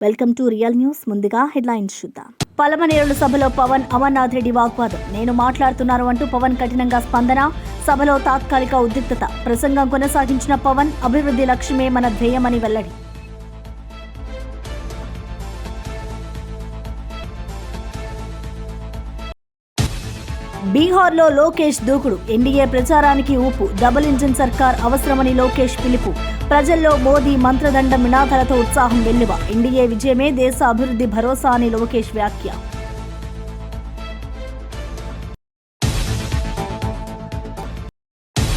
Welcome to real news. ముందుగా headlines చూద్దాం. పలమనేరుల సభలో పవన్ అమర్నాథ్ రెడ్డి వాగ్వాదం. నేను మాట్లాడుతున్నారు అంటూ పవన్ కఠినంగా స్పందన. సభలో తాత్కాలిక ఉద్రిక్తత. ప్రసంగం కొనసాగించిన పవన్ అభివృద్ధి లక్ష్యమే మన ధ్యేయమని వెల్లడి. బీహార్లో లోకేష్ దూకుడు. ఎన్డీఏ ప్రచారానికి ఊపు. డబుల్ ఇంజిన్ సర్కార్ అవసరమని లోకేష్ పిలుపు. ప్రజల్లో మోదీ మంత్రదండం నినాదాలతో ఉత్సాహం వెల్లువ. ఎన్డీఏ విజయమే దేశ అభివృద్ధి భరోసా అని లోకేష్ వ్యాఖ్య.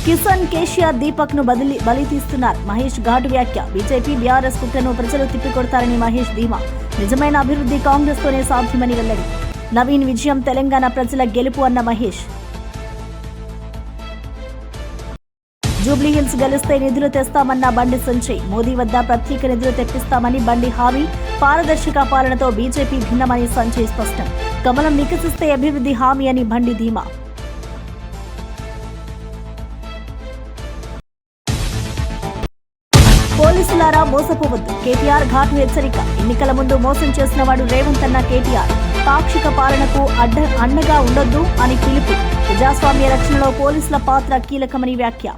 కిసాన్ కేసీఆర్ దీపక్ ను బలి తీస్తున్నారు. మహేష్ ఘాటు వ్యాఖ్య. బీజేపీ బీఆర్ఎస్ కుట్రను ప్రజలు తిప్పికొడతారని మహేష్ ధీమా. నిజమైన అభివృద్ధి కాంగ్రెస్ తోనే సాధ్యమని వెల్లడి. నవీన్ విజయం తెలంగాణ ప్రజల గెలుపు అన్న మహేష్. జూబ్లీహిల్స్ గెలిస్తే నిధులు తెస్తామన్న బండి సంజయ్. మోదీ వద్ద ప్రత్యేక నిధులు తెప్పిస్తామని బండి హామీ. పారదర్శక పాలనతో బీజేపీ భిన్నమని సంజయ్ స్పష్టం. కమలం వికసిస్తే అభివృద్ధి హామీ అని బండి ధీమా. పోలీసులారా మోసపోవద్దు. కేటీఆర్ ఘాటు హెచ్చరిక. ఎన్నికల ముందు మోసం చేసిన వాడు రేవంత్ అన్న కేటీఆర్. పాక్షిక పాలనకు అండగా ఉండొద్దు అని పిలుపు. ప్రజాస్వామ్య రక్షణలో పోలీసుల పాత్ర కీలకమని వ్యాఖ్య.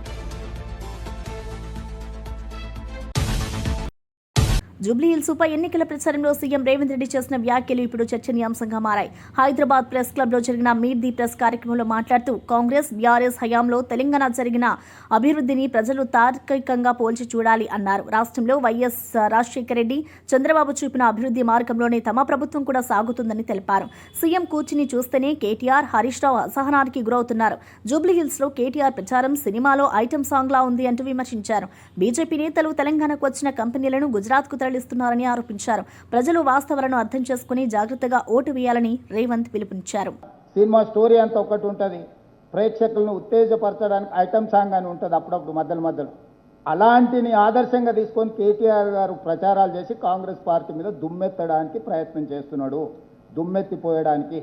జూబ్లీహిల్స్ ఉప ఎన్నికల ప్రచారంలో సీఎం రేవంత్ రెడ్డి చేసిన వ్యాఖ్యలు ఇప్పుడు చర్చనీయాంశంగా మారాయి. హైదరాబాద్ ప్రెస్ క్లబ్ లో జరిగిన మీట్ ది ప్రెస్ కార్యక్రమంలో మాట్లాడుతూ కాంగ్రెస్ బీఆర్ఎస్ హయాంలో తెలంగాణ జరిగిన అభివృద్ధిని ప్రజలు తార్కికంగా పోల్చి చూడాలి అన్నారు. రాష్ట్రంలో వైఎస్ రాజశేఖర రెడ్డి చంద్రబాబు చూపిన అభివృద్ధి మార్గంలోనే తమ ప్రభుత్వం కూడా సాగుతుందని తెలిపారు. సీఎం కూర్చుని చూస్తేనే కేటీఆర్ హరీష్ రావు అసహనానికి గురవుతున్నారు. జూబ్లీహిల్స్ లో కేటీఆర్ ప్రచారం సినిమాలో ఐటెం సాంగ్ లా ఉంది అంటూ విమర్శించారు. బీజేపీ నేతలు తెలంగాణకు వచ్చిన కంపెనీలను గుజరాత్ కు తరలిస్తున్నారని ఆరోపించారు. ప్రజలు వాస్తవాలను అర్థం చేసుకుని జాగ్రత్తగా ఓటు వేయాలని రేవంత్ పిలుపునిచ్చారు. సినిమా స్టోరీ అంతా ఒకటి ఉంటుంది, ప్రేక్షకులను ఉత్తేజపరచడానికి ఐటమ్ సాంగ్ అని ఉంటుంది అప్పుడప్పుడు మధ్యలో. అలాంటిని ఆదర్శంగా తీసుకొని కేటీఆర్ గారు ప్రచారాలు చేసి కాంగ్రెస్ పార్టీ మీద దుమ్మెత్తడానికి ప్రయత్నం చేస్తున్నాడు. దుమ్మెత్తిపోయడానికి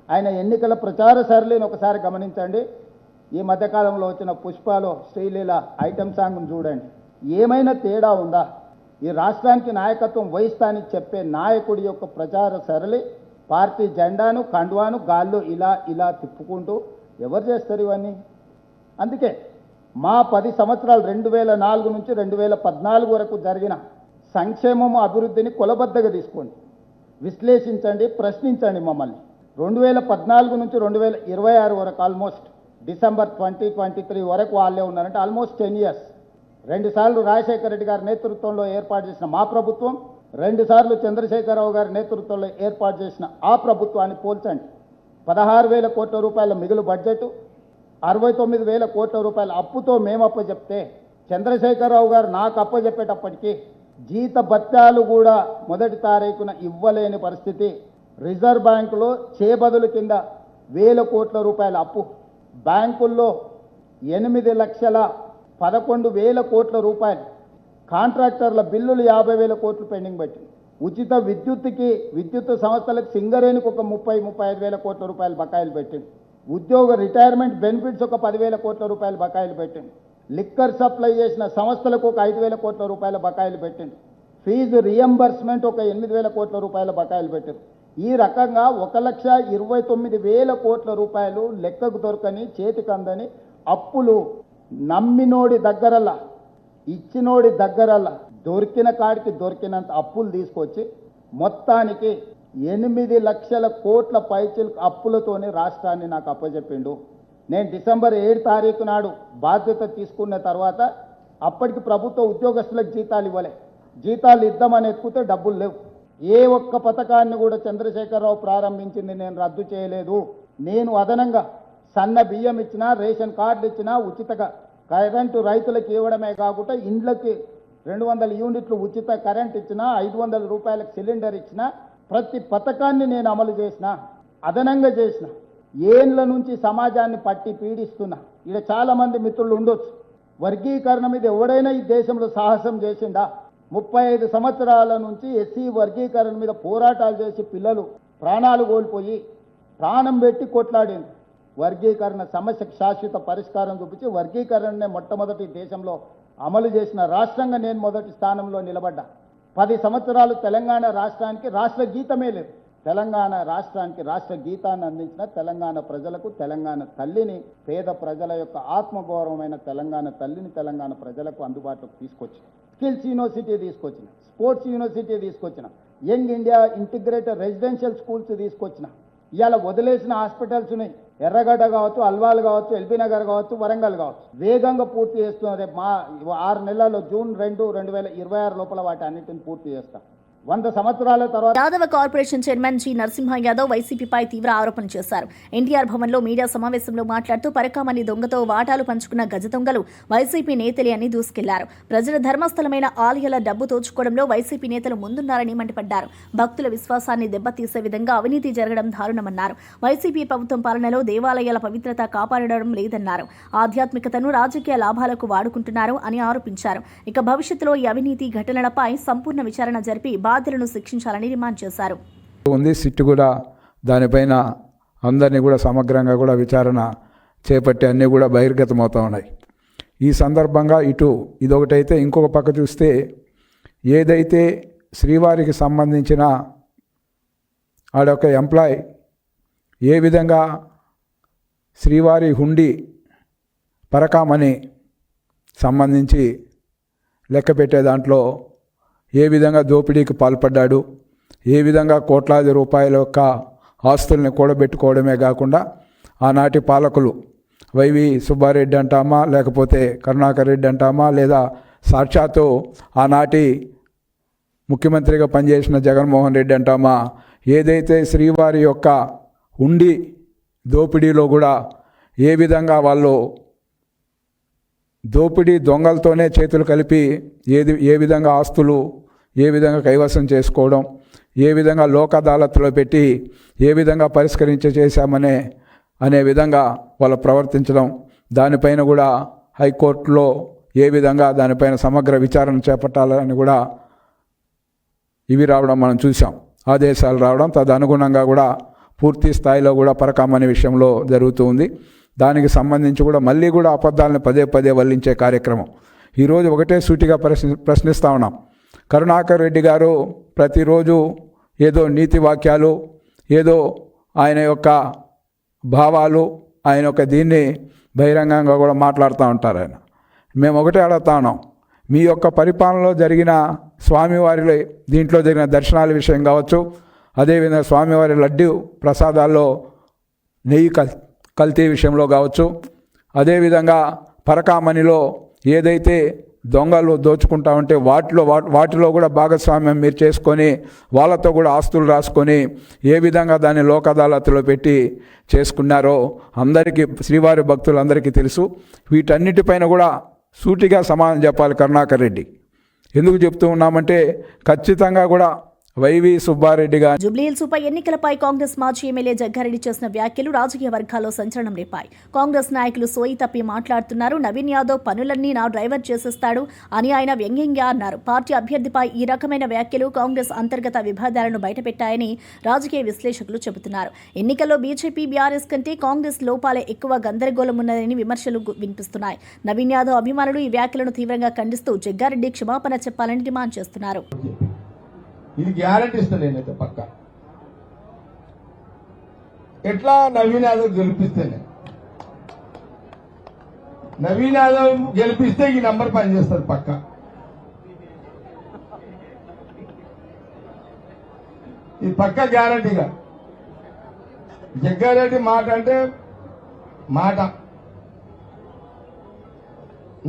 ఆయన ఎన్నికల ప్రచార సరళిని ఒకసారి గమనించండి. ఈ మధ్యకాలంలో వచ్చిన పుష్పలో శ్రీలీల ఐటమ్ సాంగ్ను చూడండి. ఏమైనా తేడా ఉందా? ఈ రాష్ట్రానికి నాయకత్వం వహిస్తానని చెప్పే నాయకుడి యొక్క ప్రచార సరళి పార్టీ జెండాను కండువాను గాల్లో ఇలా తిప్పుకుంటూ ఎవరు చేస్తారు ఇవన్నీ? అందుకే మా 10 సంవత్సరాలు 2004 నుంచి 2014 వరకు జరిగిన సంక్షేమము అభివృద్ధిని కొలబద్దగా తీసుకోండి, విశ్లేషించండి, ప్రశ్నించండి మమ్మల్ని. 2014 నుంచి 2026 వరకు ఆల్మోస్ట్ డిసెంబర్ 2023 వరకు వాళ్ళే ఉన్నారంటే ఆల్మోస్ట్ 10 years. 2 సార్లు రాజశేఖర రెడ్డి గారి నేతృత్వంలో ఏర్పాటు చేసిన మా ప్రభుత్వం, 2 సార్లు చంద్రశేఖరరావు గారి నేతృత్వంలో ఏర్పాటు చేసిన ఆ ప్రభుత్వాన్ని పోల్చండి. 16,000 కోట్ల రూపాయల మిగులు బడ్జెట్, 69,000 కోట్ల రూపాయల అప్పుతో మేము అప్పచెప్తే చంద్రశేఖరరావు గారు నాకు అప్పచెప్పేటప్పటికీ జీత భత్యాలు కూడా మొదటి తారీఖున ఇవ్వలేని పరిస్థితి. రిజర్వ్ బ్యాంకులో చేబదులు కింద 1,000 కోట్ల రూపాయల అప్పు, బ్యాంకుల్లో 8,11,000 కోట్ల రూపాయలు, కాంట్రాక్టర్ల బిల్లులు 50,000 కోట్లు పెండింగ్ పెట్టి, ఉచిత విద్యుత్ సంస్థలకు సింగరేణికి ఒక 30,000-35,000 కోట్ల రూపాయలు బకాయిలు పెట్టింది, ఉద్యోగ రిటైర్మెంట్ బెనిఫిట్స్ ఒక 10,000 కోట్ల రూపాయలు బకాయిలు పెట్టింది, లిక్కర్ సప్లై చేసిన సంస్థలకు ఒక 5,000 కోట్ల రూపాయల బకాయిలు పెట్టింది, ఫీజు రియంబర్స్మెంట్ ఒక 8,000 కోట్ల రూపాయల బకాయిలు పెట్టింది. ఈ రకంగా 1,29,000 కోట్ల రూపాయలు లెక్కకు దొరకని, చేతికి అందని అప్పులు నమ్మినోడి దగ్గరల్లా, ఇచ్చినోడి దగ్గరల్లా దొరికిన కాడికి దొరికినంత అప్పులు తీసుకొచ్చి మొత్తానికి 8 లక్షల కోట్ల పైచిలకు అప్పులతోనే రాష్ట్రాన్ని నాకు అప్పచెప్పిండు. నేను డిసెంబర్ 7 తారీఖు నాడు బాధ్యత తీసుకున్న తర్వాత అప్పటికి ప్రభుత్వ ఉద్యోగస్తులకు జీతాలు ఇవ్వలే. జీతాలు ఇద్దామని ఎత్తుకుతే డబ్బులు లేవు. ఏ ఒక్క పథకాన్ని కూడా చంద్రశేఖరరావు ప్రారంభించింది నేను రద్దు చేయలేదు. నేను అదనంగా సన్న బియ్యం ఇచ్చినా, రేషన్ కార్డులు ఇచ్చినా, ఉచితగా కరెంటు రైతులకు ఇవ్వడమే కాకుండా ఇండ్లకి 200 యూనిట్లు ఉచిత కరెంట్ ఇచ్చినా, 500 రూపాయలకు సిలిండర్ ఇచ్చినా, ప్రతి పథకాన్ని నేను అమలు చేసిన, అదనంగా చేసిన. ఏండ్ల నుంచి సమాజాన్ని పట్టి పీడిస్తున్నా. ఇక్కడ చాలామంది మిత్రులు ఉండొచ్చు, వర్గీకరణ మీద ఎవడైనా ఈ దేశంలో సాహసం చేసిండా? 35 సంవత్సరాల నుంచి ఎస్సీ వర్గీకరణ మీద పోరాటాలు చేసి పిల్లలు ప్రాణాలు కోల్పోయి ప్రాణం పెట్టి కొట్లాడింది. వర్గీకరణ సమస్యకు శాశ్వత పరిష్కారం చూపించి వర్గీకరణనే మొట్టమొదటి దేశంలో అమలు చేసిన రాష్ట్రంగా నేను మొదటి స్థానంలో నిలబడ్డా. 10 సంవత్సరాలు తెలంగాణ రాష్ట్రానికి రాష్ట్ర గీతమే లేదు. తెలంగాణ రాష్ట్రానికి రాష్ట్ర గీతాన్ని అందించిన తెలంగాణ ప్రజలకు తెలంగాణ తల్లిని, పేద ప్రజల యొక్క ఆత్మగౌరవమైన తెలంగాణ తల్లిని తెలంగాణ ప్రజలకు అందుబాటులోకి తీసుకొచ్చిన, స్కిల్స్ యూనివర్సిటీ తీసుకొచ్చిన, స్పోర్ట్స్ యూనివర్సిటీ తీసుకొచ్చిన, young India integrated residential schools తీసుకొచ్చిన, ఇవాళ వదిలేసిన హాస్పిటల్స్ని ఎర్రగడ్డ కావచ్చు, అల్వాల్ కావచ్చు, ఎల్బీ నగర్ కావచ్చు, వరంగల్ కావచ్చు వేగంగా పూర్తి చేస్తున్నారు. రేపు 6 నెలల్లో జూన్ 2, 2026 లోపల వాటి అన్నింటిని పూర్తి చేస్తాం. 100 సంవత్సరాల తర్వాత Yadava corporation chairman G Narasimha Yadav వైసీపీపై తీవ్ర ఆరోపణలు చేశారు. ఎన్టీఆర్ భవన్లో మీడియా సమావేశంలో మాట్లాడుతూ పరకామణి దొంగతో వాటాలు పంచుకున్న గజ దొంగలు వైసీపీ నేతలే అని దూసుకెళ్లారు. ప్రజల ధర్మస్థలమైన ఆలయాల డబ్బు దోచుకోవడంలో వైసీపీ నేతలు ముందున్నారని మండిపడ్డారు. భక్తుల విశ్వాసాన్ని దెబ్బతీసే విధంగా అవినీతి జరగడం దారుణమన్నారు. వైసీపీ ప్రభుత్వం పాలనలో దేవాలయాల పవిత్రత కాపాడడం లేదన్నారు. ఆధ్యాత్మికతను రాజకీయ లాభాలకు వాడుకుంటున్నారు అని ఆరోపించారు. ఇక భవిష్యత్తులో ఈ అవినీతి ఘటనలపై సంపూర్ణ విచారణ జరిపి బాధ్యులను శిక్షించాలని డిమాండ్ చేశారు. సిట్టు కూడా దానిపైన అందరినీ కూడా సమగ్రంగా కూడా విచారణ చేపట్టి అన్నీ కూడా బహిర్గతమవుతూ ఉన్నాయి. ఈ సందర్భంగా ఇదొకటైతే, ఇంకొక పక్క చూస్తే ఏదైతే శ్రీవారికి సంబంధించిన ఆడొక ఎంప్లాయ్ ఏ విధంగా శ్రీవారి హుండీ పరకామణి సంబంధించి లెక్క పెట్టే దాంట్లో ఏ విధంగా దోపిడీకి పాల్పడ్డాడు, ఏ విధంగా కోట్లాది రూపాయల యొక్క ఆస్తుల్ని కూడబెట్టుకోవడమే కాకుండా ఆనాటి పాలకులు వైవి సుబ్బారెడ్డి అంటామా, లేకపోతే కరుణాకర్ రెడ్డి అంటామా, లేదా సాక్షాత్తు ఆనాటి ముఖ్యమంత్రిగా పనిచేసిన జగన్మోహన్ రెడ్డి అంటామా, ఏదైతే శ్రీవారి యొక్క హుండీ దోపిడీలో కూడా ఏ విధంగా వాళ్ళు దోపిడీ దొంగలతోనే చేతులు కలిపి ఏ విధంగా ఆస్తులు ఏ విధంగా కైవసం చేసుకోవడం, ఏ విధంగా లోక్ అదాలత్లో పెట్టి ఏ విధంగా అనే విధంగా వాళ్ళు ప్రవర్తించడం, దానిపైన కూడా హైకోర్టులో ఏ విధంగా దానిపైన సమగ్ర విచారణ చేపట్టాలని కూడా ఇవి రావడం మనం చూసాం, ఆదేశాలు రావడం. తదనుగుణంగా కూడా పూర్తి స్థాయిలో కూడా పరకామణి విషయంలో జరుగుతూ ఉంది. దానికి సంబంధించి కూడా మళ్ళీ కూడా అబద్ధాలను పదే వల్లించే కార్యక్రమం. ఈరోజు ఒకటే సూటిగా ప్రశ్నిస్తూ ఉన్నాం. కరుణాకర్ రెడ్డి గారు ప్రతిరోజు ఏదో నీతి వాక్యాలు, ఏదో ఆయన యొక్క భావాలు, ఆయన యొక్క దీన్ని బహిరంగంగా కూడా మాట్లాడుతూ ఉంటారు. మేము ఒకటే అడుగుతా ఉన్నాం, మీ యొక్క పరిపాలనలో జరిగిన స్వామివారి దీంట్లో జరిగిన దర్శనాల విషయం కావచ్చు, అదేవిధంగా స్వామివారి లడ్డు ప్రసాదాల్లో నెయ్యి కల్తీ విషయంలో కావచ్చు, అదేవిధంగా పరకామణిలో ఏదైతే దొంగలు దోచుకుంటా ఉంటే వాటిలో కూడా భాగస్వామ్యం మీరు చేసుకొని వాళ్ళతో కూడా ఆస్తులు రాసుకొని ఏ విధంగా దాన్ని లోక్ అదాలత్లో పెట్టి చేసుకున్నారో అందరికీ, శ్రీవారి భక్తులందరికీ తెలుసు. వీటన్నిటిపైన కూడా సూటిగా సమాధానం చెప్పాలి కరుణాకర్ రెడ్డి. ఎందుకు చెప్తూ ఉన్నామంటే ఖచ్చితంగా కూడా వైవి సుబ్బారెడ్డి గారు జూబ్లీహిల్స్ ఉప ఎన్నికలపై కాంగ్రెస్ మాజీ ఎమ్మెల్యే జగ్గారెడ్డి చేసిన వ్యాఖ్యలు రాజకీయ వర్గాల్లో సంచలనం రేపాయి. కాంగ్రెస్ నాయకులు సోయి తప్పి మాట్లాడుతున్నారు. నవీన్ యాదవ్ పనులన్నీ నా డ్రైవర్ చేసేస్తాడు అని ఆయన వ్యంగ్యంగా అన్నారు. పార్టీ అభ్యర్థిపై ఈ రకమైన వ్యాఖ్యలు కాంగ్రెస్ అంతర్గత విభేదాలను బయటపెట్టాయని రాజకీయ విశ్లేషకులు చెబుతున్నారు. ఎన్నికల్లో బీజేపీ, బీఆర్ఎస్ కంటే కాంగ్రెస్ లోపాలే ఎక్కువ గందరగోళం ఉన్నదని విమర్శలు వినిపిస్తున్నాయి. నవీన్ యాదవ్ అభిమానులు ఈ వ్యాఖ్యలను తీవ్రంగా ఖండిస్తూ జగ్గారెడ్డి క్షమాపణ చెప్పాలని డిమాండ్ చేస్తున్నారు. ఇది గ్యారంటీ ఇస్తాను నేనైతే పక్క. ఎట్లా నవీన్ యాదవ్ గెలిపిస్తేనే, నవీన్ యాదవ్ గెలిపిస్తే ఈ నంబర్ పనిచేస్తుంది పక్క. ఇది పక్క గ్యారంటీగా. జగ్గారెడ్డి మాట అంటే మాట.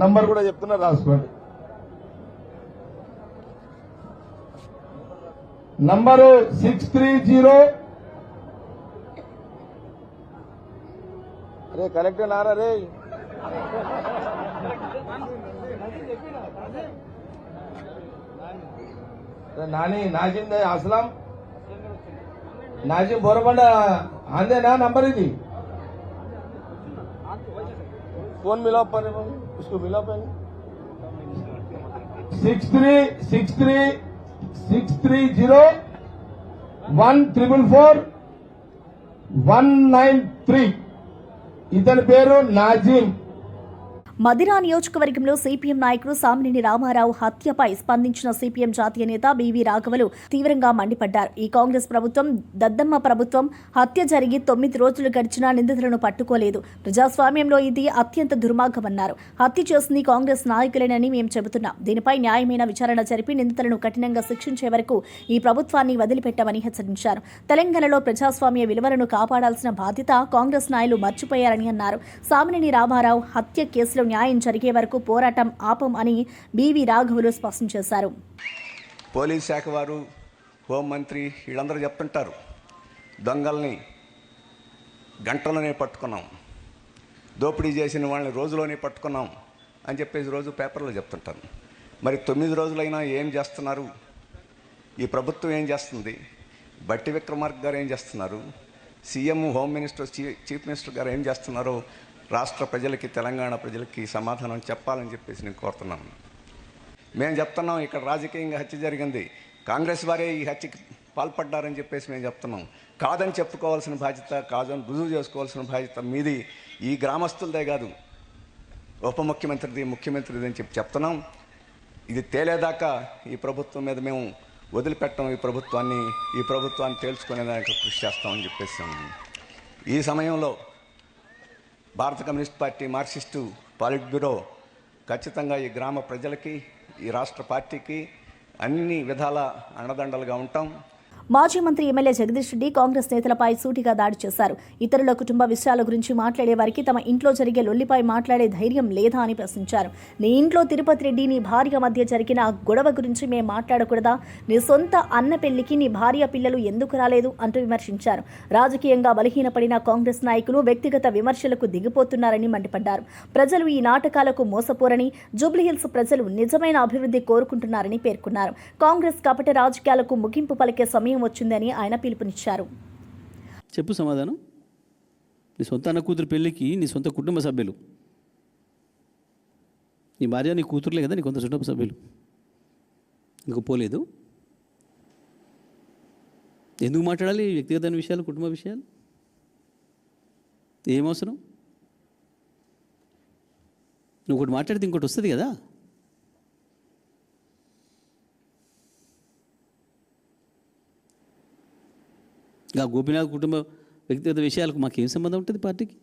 నంబర్ కూడా చెప్తున్నా, రాసుకోండి. నంబరు 630. అరే కరెక్ట్ నారా రే. నాని నాజిమ్ అస్లాం నాజిమ్ బోరబండ అందేనా నంబర్ ఇది. फोन मिलाओ पर उसको मिलाओ पहले. 63630144419 ఇతని పేరు నాజిమ్. మదిరా నియోజకవర్గంలో సిపిఎం నాయకుడు సామినేని రామారావు హత్యపై స్పందించిన సిపిఎం జాతీయ నేత బివి రాఘవులు తీవ్రంగా మండిపడ్డారు. ఈ కాంగ్రెస్ ప్రభుత్వం దద్దమ్మ ప్రభుత్వం. హత్య జరిగి 9 రోజులు గడిచినా నిందితులను పట్టుకోలేదు. ప్రజాస్వామ్యంలో ఇది అత్యంత దుర్మార్గమన్నారు. హత్య చేసింది కాంగ్రెస్ నాయకులేనని మేము చెబుతున్నాం. దీనిపై న్యాయమైన విచారణ జరిపి నిందితులను కఠినంగా శిక్షించే వరకు ఈ ప్రభుత్వాన్ని వదిలిపెట్టామని హెచ్చరించారు. తెలంగాణలో ప్రజాస్వామ్య విలువలను కాపాడాల్సిన బాధ్యత కాంగ్రెస్ నాయకులు మర్చిపోయారని అన్నారు. సామినేని రామారావు హత్య కేసులో న్యాయం జరిగే వరకు పోరాటం ఆపం అని బివి రాఘవులు స్పష్టం చేశారు. పోలీస్ శాఖ వారు, హోంమంత్రి వీళ్ళందరూ చెప్తుంటారు, దొంగల్ని గంటలోనే పట్టుకున్నాం, దోపిడీ చేసిన వాళ్ళని రోజులోనే పట్టుకున్నాం అని చెప్పేసి రోజు పేపర్లో చెప్తుంటారు. మరి 9 రోజులైనా ఏం చేస్తున్నారు? ఈ ప్రభుత్వం ఏం చేస్తుంది? బట్టి విక్రమార్క గారు ఏం చేస్తున్నారు? CM, home minister, chief minister గారు ఏం చేస్తున్నారో రాష్ట్ర ప్రజలకి, తెలంగాణ ప్రజలకి సమాధానం చెప్పాలని చెప్పేసి నేను కోరుతున్నాను. మేము చెప్తున్నాం, ఇక్కడ రాజకీయంగా హత్య జరిగింది, కాంగ్రెస్ వారే ఈ హత్యకి పాల్పడ్డారని చెప్పేసి మేము చెప్తున్నాం. కాదని చెప్పుకోవాల్సిన బాధ్యత, కాదని రుజువు చేసుకోవాల్సిన బాధ్యత మీది, ఈ గ్రామస్తులదే కాదు, ఉప ముఖ్యమంత్రిది, ముఖ్యమంత్రిది అని చెప్తున్నాం. ఇది తేలేదాకా ఈ ప్రభుత్వం మీద మేము వదిలిపెట్టం. ఈ ప్రభుత్వాన్ని తేల్చుకునేదానికి కృషి చేస్తామని చెప్పేసి ఈ సమయంలో భారత కమ్యూనిస్ట్ పార్టీ, మార్క్సిస్టు పాలిట్ బ్యూరో ఖచ్చితంగా ఈ గ్రామ ప్రజలకి, ఈ రాష్ట్ర పార్టీకి అన్ని విధాల అండదండలుగా ఉంటాం. మాజీ మంత్రి ఎమ్మెల్యే జగదీష్ రెడ్డి కాంగ్రెస్ నేతలపై సూటిగా దాడి చేశారు. ఇతరుల కుటుంబ విషయాల గురించి మాట్లాడే వారికి తమ ఇంట్లో జరిగే లొల్లిపై మాట్లాడే ధైర్యం లేదా అని ప్రశ్నించారు. నీ ఇంట్లో తిరుపతి రెడ్డి, నీ భార్య మధ్య జరిగిన గొడవ గురించి మేము మాట్లాడకూడదా? నీ సొంత అన్న పెళ్లికి నీ భార్య పిల్లలు ఎందుకు రాలేదు అంటూ విమర్శించారు. రాజకీయంగా బలహీనపడిన కాంగ్రెస్ నాయకులు వ్యక్తిగత విమర్శలకు దిగిపోతున్నారని మండిపడ్డారు. ప్రజలు ఈ నాటకాలకు మోసపోరని, జూబ్లీహిల్స్ ప్రజలు నిజమైన అభివృద్ధి కోరుకుంటున్నారని పేర్కొన్నారు. కాంగ్రెస్ కపట రాజకీయాలకు ముగింపు పలికే సమయం వచ్చిందని ఆయన పిలుపునిచ్చారు. చెప్పు సమాధానం. నీ సొంత అన్న కూతురు పెళ్ళికి నీ సొంత కుటుంబ సభ్యులు, నీ భార్య, నీ కూతురులే కదా నీ కొంత కుటుంబ సభ్యులు, ఇంకో పోలేదు. ఎందుకు మాట్లాడాలి వ్యక్తిగత విషయాలు, కుటుంబ విషయాలు? ఏం అవసరం? నువ్వు ఒకటి మాట్లాడితే ఇంకోటి వస్తుంది కదా. ఇంకా గోపీనాథ్ కుటుంబ వ్యక్తిగత విషయాలకు మాకేం సంబంధం ఉంటుంది పార్టీకి?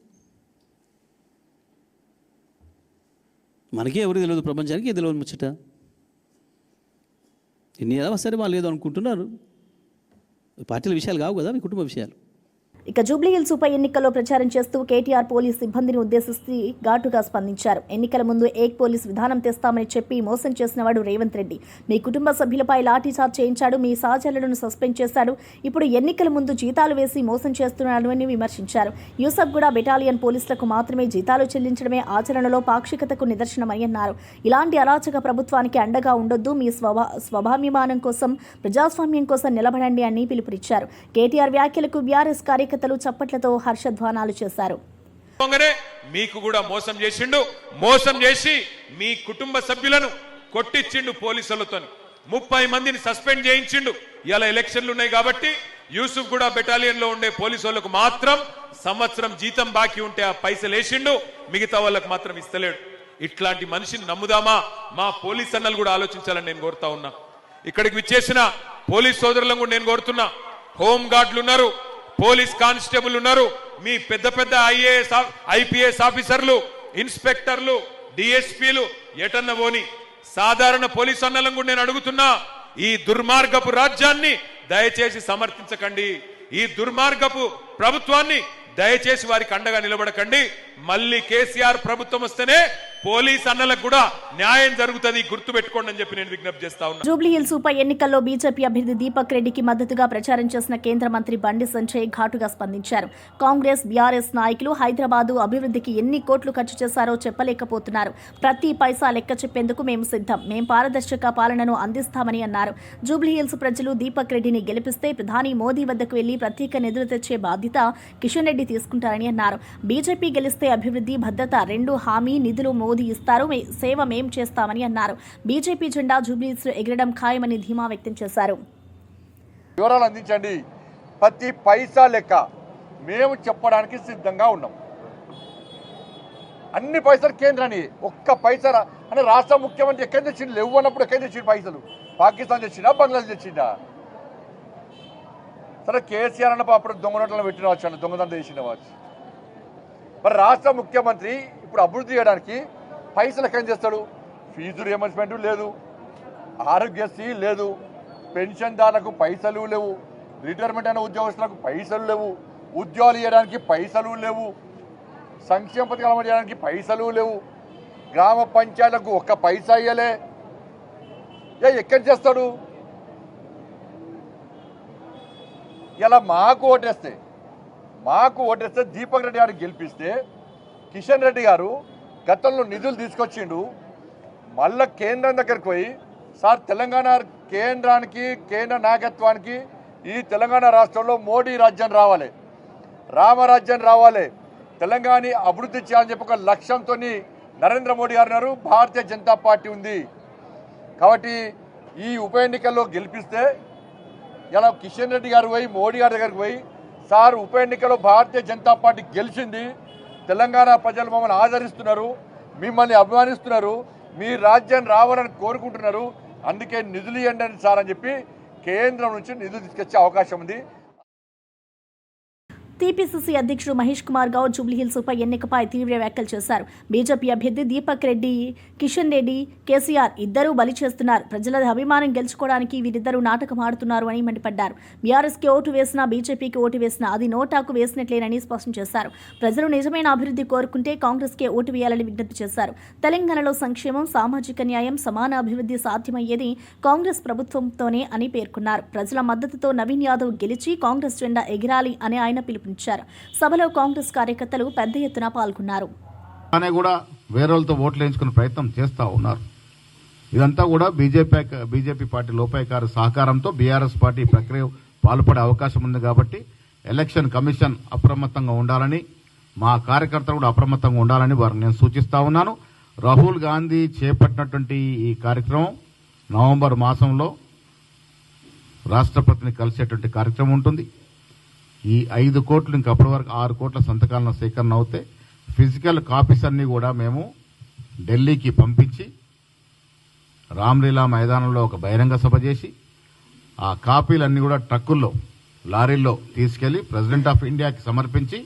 మనకే ఎవరికి తెలియదు, ప్రపంచానికి తెలియదు ముచ్చట. ఎన్ని ఎలా సరే వాళ్ళు ఏదో అనుకుంటున్నారు. పార్టీల విషయాలు కావు కదా, మీ కుటుంబ విషయాలు. ఇక జూబ్లీహిల్స్ ఉప ఎన్నికల్లో ప్రచారం చేస్తూ కేటీఆర్ పోలీస్ సిబ్బందిని ఉద్దేశిస్తూ ఘాటుగా స్పందించారు. ఎన్నికల ముందు ఏక్ పోలీస్ విధానం తెస్తామని చెప్పి మోసం చేసినవాడు రేవంత్ రెడ్డి. మీ కుటుంబ సభ్యులపై లాఠీచార్జ్ చేయించాడు, మీ సహచరులను సస్పెండ్ చేశాడు. ఇప్పుడు ఎన్నికల ముందు జీతాలు వేసి మోసం చేస్తున్నాడు అని విమర్శించారు. యూసఫ్గూడ బెటాలియన్ పోలీసులకు మాత్రమే జీతాలు చెల్లించడమే ఆచరణలో పాక్షికతకు నిదర్శనమని అన్నారు. ఇలాంటి అరాచక ప్రభుత్వానికి అండగా ఉండొద్దు, మీ స్వభాభిమానం కోసం, ప్రజాస్వామ్యం కోసం నిలబడండి అని పిలుపునిచ్చారు. కేటీఆర్ వ్యాఖ్యలకు బీఆర్ఎస్ కార్యకర్తలు చప్పట్లతో హర్షధ్వానాలు చేశారు. మీకు కూడా మోసం చేసిండు, మోసం చేసి మీ కుటుంబ సభ్యులను కొట్టించిండు పోలీసులతో. 30 మందిని సస్పెండ్ చేయించిండు. ఇలా ఎలక్షన్లు ఉన్నాయి కాబట్టి యూసుఫ్ కూడా బెటాలియన్ లో ఉండే పోలీసు వాళ్ళకు మాత్రం సంవత్సరం జీతం బాకీ ఉంటే ఆ పైసలు వేసిండు, మిగతా వాళ్ళకు మాత్రం ఇస్తలేడు. ఇట్లాంటి మనిషిని నమ్ముదామా? మా పోలీస్ అన్నలు కూడా ఆలోచించాలని నేను కోరుతా ఉన్నా. ఇక్కడికి విచ్చేసిన పోలీస్ సోదరులను కూడా నేను కోరుతున్నా. హోమ్ గార్డులు ఉన్నారు, పోలీస్ కానిస్టేబుల్ ఉన్నారు, మీ పెద్ద పెద్ద ఐఏఎస్, ఐపీఎస్ ఆఫీసర్లు, ఇన్స్పెక్టర్లు, డిఎస్పీలు ఎటన్న పోని సాధారణ పోలీస్ అన్నలను కూడా నేను అడుగుతున్నా, ఈ దుర్మార్గపు రాజ్యాన్ని దయచేసి సమర్థించకండి. ఈ దుర్మార్గపు ప్రభుత్వాన్ని దయచేసి వారికి అండగా నిలబడకండి. మళ్ళీ కేసీఆర్ ప్రభుత్వం వస్తేనే పోలీస్ అన్నలకు కూడా న్యాయం జరుగుతుంది, గుర్తుపెట్టుకోండి అని చెప్పి నేను విజ్ఞప్తి చేస్తా ఉన్నా. జూబ్లీహిల్స్ ఉప ఎన్నికల్లో బీజేపీ అభ్యర్థి దీపక్ రెడ్డికి మద్దతుగా ప్రచారం చేసిన కేంద్ర మంత్రి బండి సంజయ్ ఘాటుగా స్పందించారు. కాంగ్రెస్, బీఆర్ఎస్ నాయకులు హైదరాబాదు అభివృద్ధికి ఎన్ని కోట్లు ఖర్చు చేశారో చెప్పలేకపోతున్నారు. ప్రతి పైసా లెక్క చెప్పేందుకు మేము సిద్ధం, మేం పారదర్శక పాలనను అందిస్తామని అన్నారు. జూబ్లీహిల్స్ ప్రజలు దీపక్ రెడ్డిని గెలిపిస్తే ప్రధాని మోదీ వద్దకు వెళ్లి ప్రత్యేక నిధులు తెచ్చే బాధ్యత కిషన్ రెడ్డి తీసుకుంటారని అన్నారు. బీజేపీ గెలిస్తే అభివృద్ధి, భద్రత రెండు హామీ, నిధులు మోదీ ఇస్తారు, సేవ మేం చేస్తామని అన్నారు. బీజేపీ జెండా జూబ్లీహిల్స్ ఎగరడం ఖాయమని ధీమా వ్యక్తం చేశారు. వివరాలు అందించండి, ప్రతి పైసా లెక్క మేము చెప్పడానికి సిద్ధంగా ఉన్నాం. అన్ని పైసలు కేంద్రాన్ని ఒక్క పైసా అంటే రాష్ట్ర ముఖ్యమంత్రి ఎక్కడి తెచ్చిండు లేవు అన్నప్పుడు ఎక్కడి తెచ్చిండు పైసలు పాకిస్తాన్ తెచ్చిందా బంగ్లాదేశ్ తెచ్చిందా సరే కేసీఆర్ అన్నప్పుడు అప్పుడు దొంగ నోట్లను పెట్టిన వచ్చు అన్న దొంగతనం చేసిన వచ్చు మరి రాష్ట్ర ముఖ్యమంత్రి ఇప్పుడు అభివృద్ధి చేయడానికి పైసలు ఎక్కడి చేస్తాడు ఫీజు రియంబర్స్మెంట్ లేదు ఆరోగ్యశ్రీ లేదు పెన్షన్దారులకు పైసలు లేవు రిటైర్మెంట్ అయిన ఉద్యోగస్తులకు పైసలు లేవు ఉద్యోగాలు చేయడానికి పైసలు లేవు సంక్షేమ పథకాలు అమలు చేయడానికి పైసలు లేవు గ్రామ పంచాయతీలకు ఒక్క పైసా ఇయ్యలే ఎక్కడి చేస్తాడు ఇలా మాకు ఓటేస్తే దీపక్ రెడ్డి గారికి గెలిపిస్తే కిషన్ రెడ్డి గారు గతంలో నిధులు తీసుకొచ్చిండు మళ్ళా కేంద్రం దగ్గరికి పోయి సార్ తెలంగాణ కేంద్రానికి కేంద్ర నాయకత్వానికి ఈ తెలంగాణ రాష్ట్రంలో మోడీ రాజ్యం రావాలి రామరాజ్యం రావాలి తెలంగాణ అభివృద్ధి చేయాలని చెప్పి ఒక లక్ష్యంతో నరేంద్ర మోడీ గారు ఉన్నారు భారతీయ జనతా పార్టీ ఉంది కాబట్టి ఈ ఉప ఎన్నికల్లో గెలిపిస్తే ఇలా కిషన్ రెడ్డి గారు పోయి మోడీ గారి దగ్గరికి పోయి సార్ ఉప ఎన్నికల్లో భారతీయ జనతా పార్టీ గెలిచింది తెలంగాణ ప్రజలు మమ్మల్ని ఆదరిస్తున్నారు మిమ్మల్ని అభిమానిస్తున్నారు మీ రాజ్యం రావాలని కోరుకుంటున్నారు అందుకే నిధులు ఇవ్వండి సార్ అని చెప్పి కేంద్రం నుంచి నిధులు తీసుకొచ్చే అవకాశం ఉంది టీపీసీసీ అధ్యక్షుడు మహేష్ కుమార్ గౌడ్ జూబ్లీహిల్స్ ఉప ఎన్నికపై తీవ్ర వ్యాఖ్యలు చేశారు. బీజేపీ అభ్యర్థి దీపక్ రెడ్డి, కిషన్ రెడ్డి, కేసీఆర్ ఇద్దరూ బలి చేస్తున్నారు. ప్రజల అభిమానం గెలుచుకోవడానికి వీరిద్దరూ నాటకం ఆడుతున్నారు అని మండిపడ్డారు. బీఆర్ఎస్కి ఓటు వేసినా, బీజేపీకి ఓటు వేసినా అది నోటాకు వేసినట్లేనని స్పష్టం చేశారు. ప్రజలు నిజమైన అభివృద్ధి కోరుకుంటే కాంగ్రెస్కే ఓటు వేయాలని విజ్ఞప్తి చేశారు. తెలంగాణలో సంక్షేమం, సామాజిక న్యాయం, సమాన అభివృద్ధి సాధ్యమయ్యేది కాంగ్రెస్ ప్రభుత్వంతోనే అని పేర్కొన్నారు. ప్రజల మద్దతుతో నవీన్ యాదవ్ గెలిచి కాంగ్రెస్ జెండా ఎగిరాలి అని ఆయన పిలుపునిచ్చారు. సభలో కాంగ్రెస్ కార్యకర్తలు పెద్ద ఎత్తున పాల్గొన్నారు. కూడా వేరేలతో ఓట్లు వేయించుకునే ప్రయత్నం చేస్తూ ఉన్నారు. ఇదంతా కూడా బీజేపీ పార్టీ లోపాయకార సహకారంతో బీఆర్ఎస్ పార్టీ ప్రక్రియ పాల్పడే అవకాశం ఉంది. కాబట్టి ఎలక్షన్ కమిషన్ అప్రమత్తంగా ఉండాలని, మా కార్యకర్తలు కూడా అప్రమత్తంగా ఉండాలని వారిని నేను సూచిస్తా ఉన్నాను. రాహుల్ గాంధీ చేపట్టినటువంటి ఈ కార్యక్రమం నవంబర్ మాసంలో రాష్ట్రపతిని కలిసేటువంటి కార్యక్రమం ఉంటుంది. ఈ 5 కోట్లు ఇంకా అప్పటి వరకు 6 కోట్ల సంతకాలను సేకరణ అవుతే ఫిజికల్ కాపీస్ అన్ని కూడా మేము ఢిల్లీకి పంపించి రామ్లీలా మైదానంలో ఒక బహిరంగ సభ చేసి ఆ కాపీలన్నీ కూడా ట్రక్కుల్లో, లారీల్లో తీసుకెళ్లి ప్రెసిడెంట్ ఆఫ్ ఇండియాకి సమర్పించి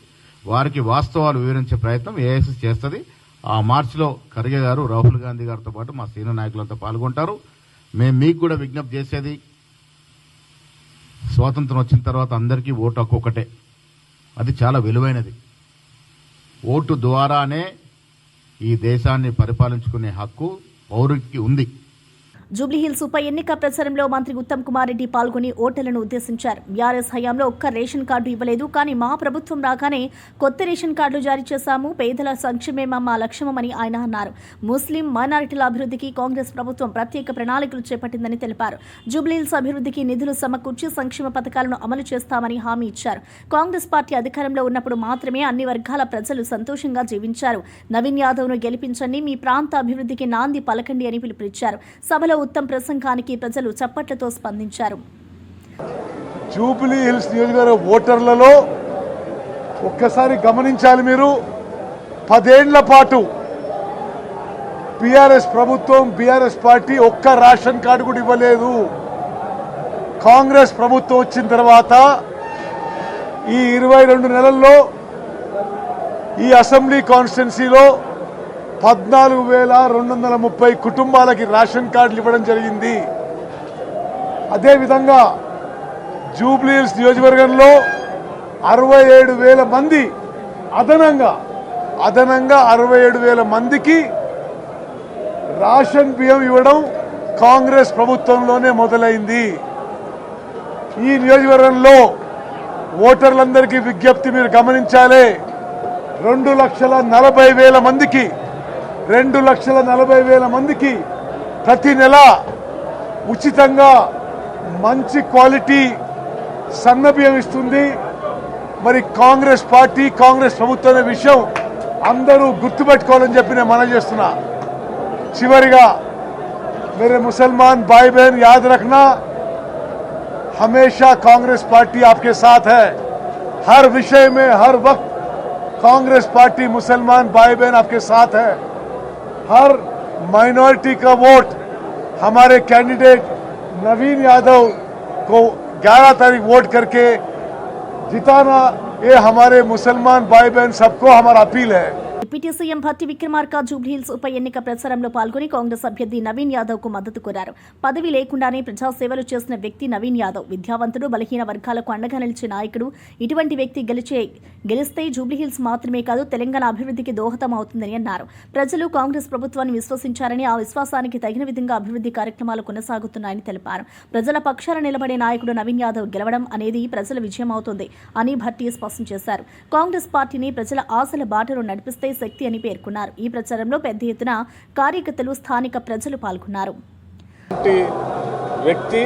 వారికి వాస్తవాలు వివరించే ప్రయత్నం ఏఐసీ చేస్తుంది. ఆ మార్చిలో ఖర్గే గారు, రాహుల్ గాంధీ గారితో పాటు మా సీనియర్ నాయకులంతా పాల్గొంటారు. మేము మీకు కూడా విజ్ఞప్తి చేసేది, స్వాతంత్రం వచ్చిన తర్వాత అందరికీ ఓటు హక్కు ఒకటే, అది చాలా విలువైనది. ఓటు ద్వారానే ఈ దేశాన్ని పరిపాలించుకునే హక్కు పౌరుడికి ఉంది. జూబ్లీహిల్స్ ఉప ఎన్నిక ప్రచారంలో మంత్రి ఉత్తమ్ కుమార్ రెడ్డి పాల్గొని ఓటర్లను ఉద్దేశించారు. బీఆర్ఎస్ హయాంలో ఒక్క రేషన్ కార్డు ఇవ్వలేదు, కానీ మా ప్రభుత్వం రాగానే కొత్త రేషన్ కార్డులు జారీ చేశాము. పేదల సంక్షేమమే మా లక్ష్యమని ఆయన అన్నారు. ముస్లిం మైనారిటీల అభివృద్ధికి కాంగ్రెస్ ప్రభుత్వం ప్రత్యేక ప్రణాళికలు చేపట్టిందని తెలిపారు. జూబ్లీహిల్స్ అభివృద్ధికి నిధులు సమకూర్చి సంక్షేమ పథకాలను అమలు చేస్తామని హామీ ఇచ్చారు. కాంగ్రెస్ పార్టీ అధికారంలో ఉన్నప్పుడు మాత్రమే అన్ని వర్గాల ప్రజలు సంతోషంగా జీవించారు. నవీన్ యాదవ్ను గెలిపించండి, మీ ప్రాంత అభివృద్ధికి నాంది పలకండి అని పిలుపునిచ్చారు. సభలో ఉత్తమ్ ప్రసంగానికి ప్రజలు చప్పట్లతో స్పందించారు. జూబ్లీ హిల్స్ నియోజకవర్గ ఓటర్లలో ఒక్కసారి గమనించాలి మీరు. 10 ఏళ్ల పాటు బీఆర్ఎస్ ప్రభుత్వం, బీఆర్ఎస్ పార్టీ ఒక్క రేషన్ కార్డు కూడా ఇవ్వలేదు. కాంగ్రెస్ ప్రభుత్వం వచ్చిన తర్వాత ఈ 22 నెలల్లో ఈ అసెంబ్లీ కాన్స్టిట్యున్సీలో 14,230 కుటుంబాలకి రేషన్ కార్డులు ఇవ్వడం జరిగింది. అదేవిధంగా జూబ్లీ హిల్స్ నియోజకవర్గంలో 67,000 మంది అదనంగా 67,000 మందికి రేషన్ బియ్యం ఇవ్వడం కాంగ్రెస్ ప్రభుత్వంలోనే మొదలైంది. ఈ నియోజకవర్గంలో ఓటర్లందరికీ విజ్ఞప్తి మీరు గమనించాలి. 2,40,000 మందికి 2,40,000 మందికి ప్రతి నెల ఉచితంగా మంచి క్వాలిటీ సన్నబియ్యం ఇస్తుంది. మరి కాంగ్రెస్ పార్టీ, కాంగ్రెస్ ప్రభుత్వం అనే విషయం అందరూ గుర్తుపెట్టుకోవాలని చెప్పి నేను మనవి చేస్తున్నా. చివరిగా मेरे मुसलमान भाई बहन याद रखना, हमेशा कांग्रेस पार्टी आपके साथ है. हर विषय में, हर वक्त कांग्रेस पार्टी मुसलमान भाई बहन आपके साथ है। हर माइनॉरिटी का वोट हमारे कैंडिडेट नवीन यादव को 11 तारीख वोट करके जिताना, ये हमारे मुसलमान भाई बहन सबको हमारा अपील है। డిప్యూటీ సీఎం భట్టి విక్రమార్క జూబ్లీహిల్స్ ఉప ఎన్నిక ప్రచారంలో పాల్గొని కాంగ్రెస్ అభ్యర్థి నవీన్ యాదవ్ కు మద్దతు కోరారు. పదవి లేకుండానే ప్రజాసేవలు చేసిన వ్యక్తి నవీన్ యాదవ్. విద్యావంతుడు, బలహీన వర్గాలకు అండగా నిలిచే నాయకుడు. ఇటువంటి వ్యక్తి గెలిస్తే జూబ్లీహిల్స్ మాత్రమే కాదు తెలంగాణ అభివృద్ధికి దోహదం అవుతుందని అన్నారు. ప్రజలు కాంగ్రెస్ ప్రభుత్వాన్ని విశ్వసించారని, ఆ విశ్వాసానికి తగిన విధంగా అభివృద్ధి కార్యక్రమాలు కొనసాగుతున్నాయని తెలిపారు. ప్రజల పక్షాన నిలబడే నాయకుడు నవీన్ యాదవ్ గెలవడం అనేది ప్రజల విజయం అవుతుంది అని భట్టి స్పష్టం చేశారు. కాంగ్రెస్ పార్టీని ప్రజల ఆశల బాటలో నడిపిస్తే శక్తి అని పేర్కొన్నారు. ఈ ప్రచారంలో పెద్ద ఎత్తున కార్యకర్తలు, స్థానిక ప్రజలు పాల్గొన్నారు. వ్యక్తి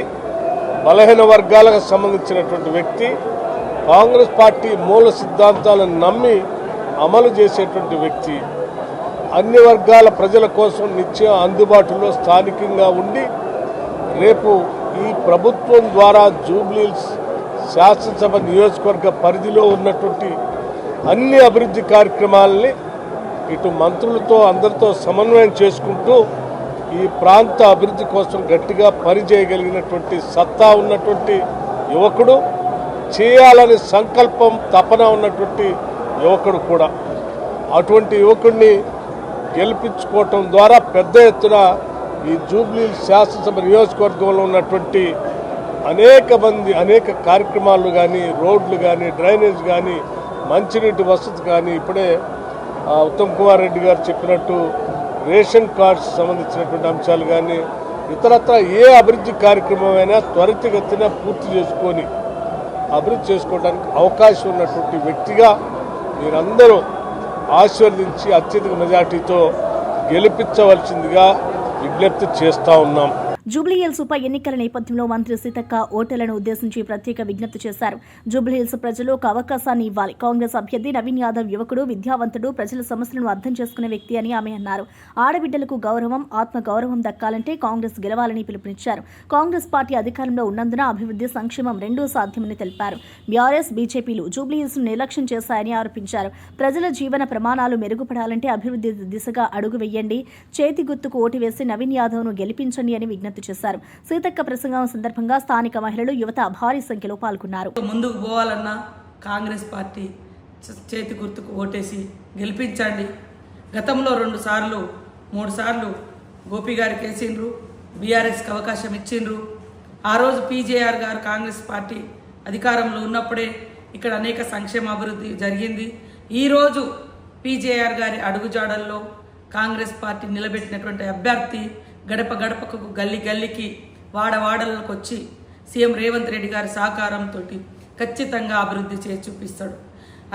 బలహీన వర్గాలకు సంబంధించినటువంటి వ్యక్తి, కాంగ్రెస్ పార్టీ మూల సిద్ధాంతాలను నమ్మి అమలు చేసేటువంటి వ్యక్తి, అన్ని వర్గాల ప్రజల కోసం నిత్యం అందుబాటులో స్థానికంగా ఉండి రేపు ఈ ప్రభుత్వం ద్వారా జూబ్లీహిల్స్ శాసనసభ నియోజకవర్గ పరిధిలో ఉన్నటువంటి అన్ని అభివృద్ధి కార్యక్రమాలని ఇటు మంత్రులతో అందరితో సమన్వయం చేసుకుంటూ ఈ ప్రాంత అభివృద్ధి కోసం గట్టిగా పనిచేయగలిగినటువంటి సత్తా ఉన్నటువంటి యువకుడు, చేయాలనే సంకల్పం తపన ఉన్నటువంటి యువకుడు కూడా. అటువంటి యువకుడిని గెలిపించుకోవటం ద్వారా పెద్ద ఎత్తున ఈ జూబ్లీహిల్స్ శాసనసభ నియోజకవర్గంలో ఉన్నటువంటి అనేక కార్యక్రమాలు కానీ, రోడ్లు కానీ, డ్రైనేజ్ కానీ, మంచినీటి వసతి కానీ, ఇప్పుడే ఉత్తమ్ కుమార్ రెడ్డి గారు చెప్పినట్టు రేషన్ కార్డ్స్ సంబంధించినటువంటి అంశాలు కానీ, ఇతరత్ర ఏ అభివృద్ధి కార్యక్రమమైనా త్వరితగతిన పూర్తి చేసుకొని అభివృద్ధి చేసుకోవడానికి అవకాశం ఉన్నటువంటి వ్యక్తిగా మీరందరూ ఆశీర్వదించి అత్యధిక మెజార్టీతో గెలిపించవలసిందిగా విజ్ఞప్తి చేస్తా ఉన్నాం. జూబ్లీహిల్స్ ఉప ఎన్నికల నేపథ్యంలో మంత్రి సీతక్క ఓటర్లను ఉద్దేశించి ప్రత్యేక విజ్ఞప్తి చేశారు. జూబ్లీహిల్స్ ప్రజలు ఒక అవకాశాన్ని ఇవ్వాలి. కాంగ్రెస్ అభ్యర్థి నవీన్ యాదవ్ యువకుడు, విద్యావంతుడు, ప్రజల సమస్యలను అర్థం చేసుకునే వ్యక్తి అని ఆమె అన్నారు. ఆడబిడ్డలకు గౌరవం, ఆత్మ గౌరవం దక్కాలంటే కాంగ్రెస్ గెలవాలని పిలుపునిచ్చారు. కాంగ్రెస్ పార్టీ అధికారంలో ఉన్నందున అభివృద్ధి, సంక్షేమం రెండూ సాధ్యమని తెలిపారు. బీఆర్ఎస్, బీజేపీలు జూబ్లీహిల్స్ ను నిర్లక్ష్యం చేశాయని ఆరోపించారు. ప్రజల జీవన ప్రమాణాలు మెరుగుపడాలంటే అభివృద్ధి దిశగా అడుగు వేయండి, చేతి గుర్తుకు ఓటు వేసి నవీన్ యాదవ్ ను గెలిపించండి అని విజ్ఞప్తి చేశారు. సీతక్క ప్రసంగం సందర్భంగా స్థానిక మహిళలు, యువత భారీ సంఖ్యలో పాల్గొన్నారు. ముందుకు పోవాలన్నా కాంగ్రెస్ పార్టీ చేతి గుర్తుకు ఓటేసి గెలిపించండి. గతంలో 2 సార్లు 3 సార్లు గోపి గారికి వేసిండ్రు, బీఆర్ఎస్కి అవకాశం ఇచ్చిండ్రు. ఆ రోజు పీజేఆర్ గారు కాంగ్రెస్ పార్టీ అధికారంలో ఉన్నప్పుడే ఇక్కడ అనేక సంక్షేమ అభివృద్ధి జరిగింది. ఈరోజు పీజేఆర్ గారి అడుగుజాడల్లో కాంగ్రెస్ పార్టీ నిలబెట్టినటువంటి అభ్యర్థి గడప గడపకు, గల్లీ గల్లీకి, వాడవాడలకు వచ్చి సీఎం రేవంత్ రెడ్డి గారి సహకారంతో ఖచ్చితంగా అభివృద్ధి చేసి చూపిస్తాడు.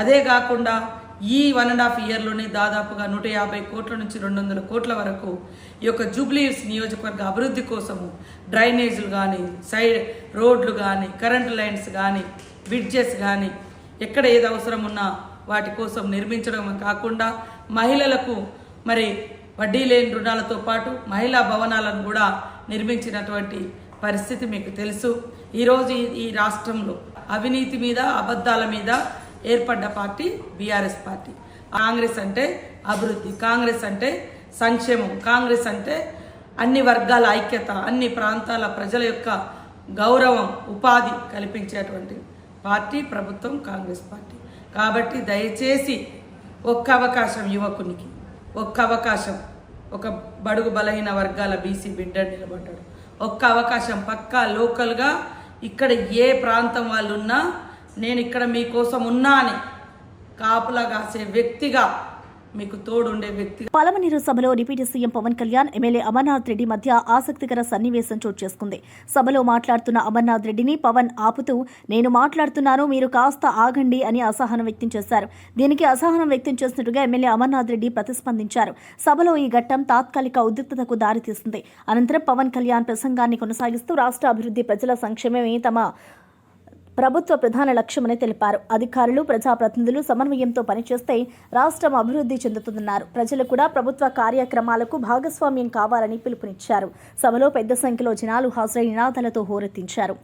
అదే కాకుండా ఈ 1.5 ఇయర్లోనే దాదాపుగా 150 కోట్ల నుంచి 200 కోట్ల వరకు ఈ యొక్క జూబ్లీహిల్స్ నియోజకవర్గ అభివృద్ధి కోసము డ్రైనేజీలు కానీ, సైడ్ రోడ్లు కానీ, కరెంటు లైన్స్ కానీ, బ్రిడ్జెస్ కానీ, ఎక్కడ ఏది అవసరం ఉన్నా వాటి కోసం నిర్మించడం కాకుండా మహిళలకు మరి వడ్డీ లేని రుణాలతో పాటు మహిళా భవనాలను కూడా నిర్మించినటువంటి పరిస్థితి మీకు తెలుసు. ఈరోజు ఈ రాష్ట్రంలో అవినీతి మీద, అబద్ధాల మీద ఏర్పడ్డ పార్టీ బీఆర్ఎస్ పార్టీ. కాంగ్రెస్ అంటే అభివృద్ధి, కాంగ్రెస్ అంటే సంక్షేమం, కాంగ్రెస్ అంటే అన్ని వర్గాల ఐక్యత, అన్ని ప్రాంతాల ప్రజల యొక్క గౌరవం, ఉపాధి కల్పించేటువంటి పార్టీ ప్రభుత్వం కాంగ్రెస్ పార్టీ. కాబట్టి దయచేసి ఒక్క అవకాశం యువకునికి, ఒక్క అవకాశం, ఒక బడుగు బలహీన వర్గాల బీసీ బిడ్డ నిలబడ్డాడు, ఒక్క అవకాశం పక్కా లోకల్గా ఇక్కడ ఏ ప్రాంతం వాళ్ళు ఉన్నా నేను ఇక్కడ మీకోసం ఉన్నా అని కాపులా కాసే వ్యక్తిగా, మీకు తోడుండే వ్యక్తి. పలమనేరు సభలో deputy CM Pawan Kalyan, MLA Amarnath Reddy మధ్య ఆసక్తికర సన్నివేశం చోటు చేసుకుంది. సభలో మాట్లాడుతున్న అమర్నాథ్ రెడ్డిని పవన్ ఆపుతూ, నేను మాట్లాడుతున్నాను, మీరు కాస్త ఆగండి అని అసహనం వ్యక్తం చేశారు. దీనికి అసహనం వ్యక్తం చేసినట్టుగా ఎమ్మెల్యే అమర్నాథ్ రెడ్డి ప్రతిస్పందించారు. సభలో ఈ ఘట్టం తాత్కాలిక ఉద్రిక్తతకు దారితీసింది. అనంతరం పవన్ కళ్యాణ్ ప్రసంగాన్ని కొనసాగిస్తూ రాష్ట్ర అభివృద్ధి, ప్రజల సంక్షేమమే తమ ప్రభుత్వ ప్రధాన లక్ష్యమని తెలిపారు. అధికారులు, ప్రజాప్రతినిధులు సమన్వయంతో పనిచేస్తే రాష్ట్రం అభివృద్ధి చెందుతుందన్నారు. ప్రజలు కూడా ప్రభుత్వ కార్యక్రమాలకు భాగస్వామ్యం కావాలని పిలుపునిచ్చారు. సభలో పెద్ద సంఖ్యలో జనాలు హాజరై నినాదాలతో హోరెత్తించారు.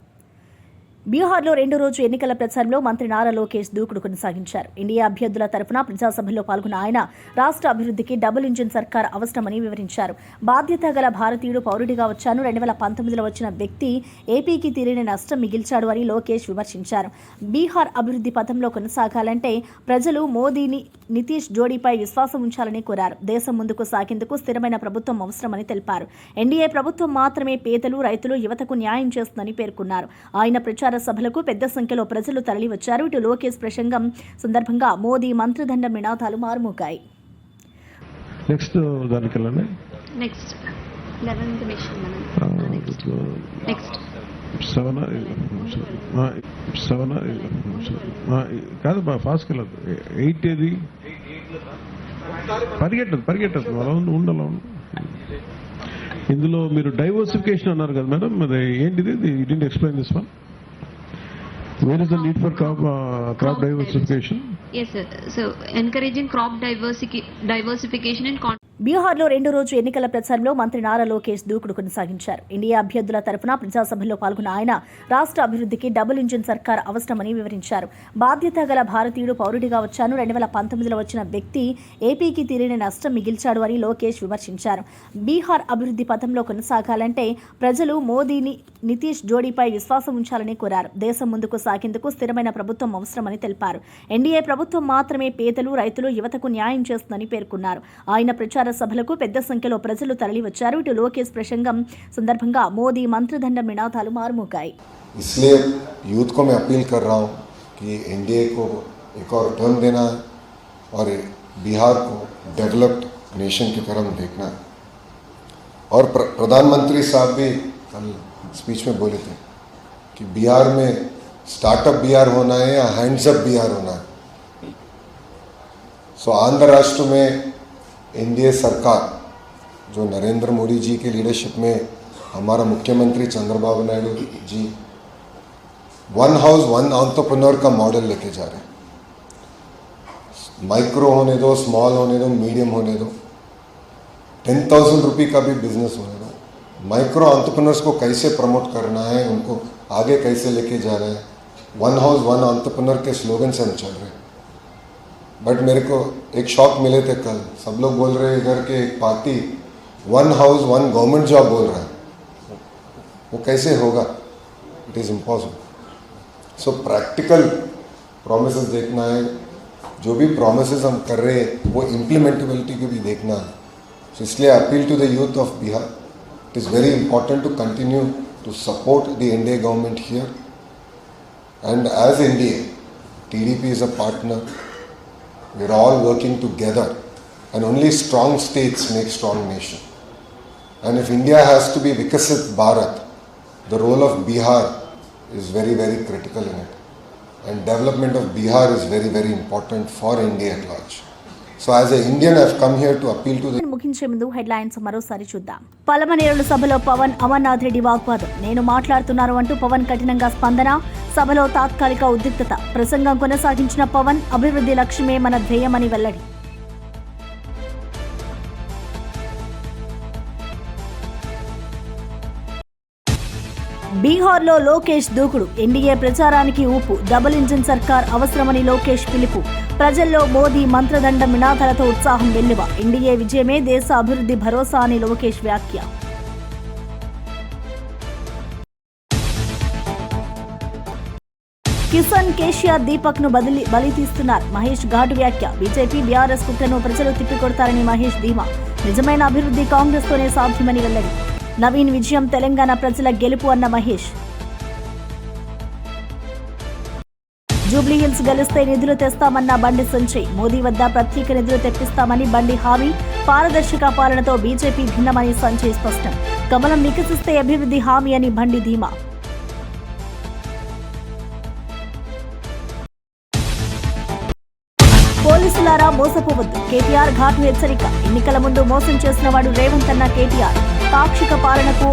బీహార్లో రెండో రోజు ఎన్నికల ప్రచారంలో మంత్రి నారా లోకేష్ దూకుడు కొనసాగించారు. ఎన్డీఏ అభ్యర్థుల తరఫున ప్రజాసభల్లో పాల్గొన్న ఆయన రాష్ట్ర అభివృద్ధికి డబుల్ ఇంజిన్ సర్కార్ అవసరమని వివరించారు. బాధ్యత గల భారతీయుడు పౌరుడిగా వచ్చాను, 2019లో వచ్చిన వ్యక్తి ఏపీకి తీరని నష్టం మిగిల్చాడు అని లోకేష్ విమర్శించారు. బీహార్ అభివృద్ధి పథంలో కొనసాగాలంటే ప్రజలు మోదీని, నితీష్ జోడీపై విశ్వాసం ఉంచాలని కోరారు. దేశం ముందుకు సాగేందుకు స్థిరమైన ప్రభుత్వం అవసరమని తెలిపారు. ఎన్డీఏ ప్రభుత్వం మాత్రమే పేదలు, రైతులు, యువతకు న్యాయం చేస్తుందని పేర్కొన్నారు. ఆయన ప్రచార సభలకు పెద్ద సంఖ్యలో ప్రజలు తరలివచ్చారు. ఇటు లోకేష్ ప్రసంగం సందర్భంగా మోదీ మంత్రదండం నినాదాలు మారుమోగాయి. నెక్స్ట్ దానికి వెళ్ళండి. నెక్స్ట్ 11th మిషన్ నెక్స్ట్ 7 కాదు బా ఫాస్ట్కి వెళ్ళదు. 8 ఏది పరిగెట్టదు అలా ఉండాలి. ఇందులో మీరు డైవర్సిఫికేషన్ అన్నారు కదా మేడం, అది ఏంటిది? You didn't explain this one. Where is the need for crop diversification? Yes sir. So encouraging crop diversification and బీహార్లో రెండో రోజు ఎన్నికల ప్రచారంలో మంత్రి నారా లోకేష్ దూకుడు కొనసాగించారు. ఎన్డీఏ అభ్యర్థుల తరఫున ప్రజాసభల్లో పాల్గొన్న ఆయన రాష్ట్ర అభివృద్ధికి డబుల్ ఇంజిన్ సర్కార్ అవసరమని వివరించారు. బాధ్యత గల భారతీయుడు పౌరుడిగా వచ్చాను, 2019లో వచ్చిన వ్యక్తి ఏపీకి తీరని నష్టం మిగిల్చాడు అని లోకేష్ విమర్శించారు. బీహార్ అభివృద్ధి పథంలో కొనసాగాలంటే ప్రజలు మోదీని, నితీష్ జోడీపై విశ్వాసం ఉంచాలని కోరారు. దేశం ముందుకు సాగేందుకు స్థిరమైన ప్రభుత్వం అవసరమని తెలిపారు. ఎన్డీఏ ప్రభుత్వం మాత్రమే పేదలు, రైతులు, యువతకు న్యాయం చేస్తుందని పేర్కొన్నారు. ఆయన ప్రచార సభలకు పెద్ద సంఖ్యలో ప్రజలు తరలివచ్చారు. ఇటు లోకేష్ ప్రసంగం సందర్భంగా మోదీ మంత్రదండం నినాదాలు మారుమోగాయి. इसलिए यूथ को मैं अपील कर रहा हूँ कि एनडीए को एक और टर्म देना है और बिहार को डेवलप्ड नेशन की तरफ देखना है. और प्रधानमंत्री साहब भी कल स्पीच में बोले थे कि बिहार में स्टार्टअप बिहार होना है या हैंड्स अप बिहार होना है. सो आंध्र राष्ट्र में एनडीए सरकार जो नरेंद्र मोदी जी की लीडरशिप में हमारा मुख्यमंत्री Chandrababu Naidu ji one house one entrepreneur का मॉडल लेके जा रहे हैं. माइक्रो होने दो, स्मॉल होने दो, मीडियम होने दो, 10,000 रुपये का भी बिजनेस होने दो. माइक्रो एंटरप्रेन्योर्स को कैसे प्रमोट करना है, उनको आगे कैसे लेके जा रहे हैं. वन हाउस वन एंटरप्रेन्योर के स्लोगन से हम चल रहे हैं. बट मेरे को एक शॉक मिले थे कल. सब लोग बोल रहे हैं इधर के एक party one house one government job बोल रहा है. वो कैसे होगा? It is impossible. So practical promises देखना है. जो भी प्रोमिसेस हम कर रहे हैं वो इम्प्लीमेंटेबिलिटी को भी देखना है. सो इसलिए appeal to the youth of Bihar, it is very important to continue to support the NDA government here. And as NDA, TDP is a partner. We are all working together, and only strong states make strong nation. And if India has to be Vikasit Bharat, the role of Bihar is very, very critical in it. And development of Bihar is very, very important for India at large. So as an Indian, I've come here to appeal to the... ముగించే ముందు headlines మరోసారి చూద్దాం. పలమనేరుల సభలో పవన్, అమర్నాథ్ రెడ్డి వాగ్వాదం. నేను మాట్లాడుతున్నారు అంటూ పవన్ కఠినంగా స్పందన. సభలో తాత్కాలిక ఉద్రిక్తత. ప్రసంగం కొనసాగించిన పవన్, అభివృద్ధి లక్ష్యమే మన ధ్యేయమని వెల్లడి. బీహార్లో లోకేష్ దూకుడు. ఎన్డీఏ ప్రచారానికి ఊపు. డబుల్ ఇంజిన్ సర్కార్ అవసరమని లోకేష్ పిలుపు. ప్రజల్లో మోదీ మంత్రదండం నినాదాలతో ఉత్సాహం వెల్లువ. ఎన్డీఏ విజయమే దేశ అభివృద్ధి భరోసా అని లోకేష్ వ్యాఖ్య. కిసాన్ కేసీఆర్ దీపక్ ను బలి తీస్తున్నారు. మహేష్ ఘాటు వ్యాఖ్య. బీజేపీ బీఆర్ఎస్ కుట్రను ప్రజలు తిప్పికొడతారని మహేష్ ధీమా. నిజమైన అభివృద్ధి కాంగ్రెస్ తోనే సాధ్యమని వెల్లడి. నవీన్ విజయం తెలంగాణ ప్రజల గెలుపు అన్న మహేష్. జూబ్లీ హిల్స్ గెలిస్తే నిధులు తెస్తామన్న బండి సంజయ్. మోదీ వద్ద ప్రత్యేక నిధులు తెప్పిస్తామని బండి హామీ. పారదర్శక పాలనతో బీజేపీ భిన్నమని సంజయ్ స్పష్టం. కమలం వికసిస్తే అభివృద్ధి హామీ అని బండి ధీమా. పోలీసులారా మోసపోవద్దు. కేటీఆర్ ఘాటు హెచ్చరిక. ఎన్నికల ముందు మోసం చేసిన వాడు రేవంత్ అన్న కేటీఆర్. పాక్షిక పాలనకు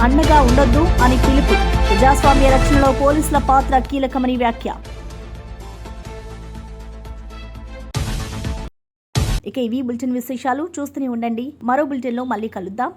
అండగా ఉండొద్దు అని పిలుపు. ప్రజాస్వామ్య రక్షణలో పోలీసుల పాత్ర కీలకమని వ్యాఖ్య. ఇక ఇవి బులెటిన్ విశేషాలు. చూస్తూనే ఉండండి. మరో బులెటిన్లో మళ్ళీ కలుద్దాం.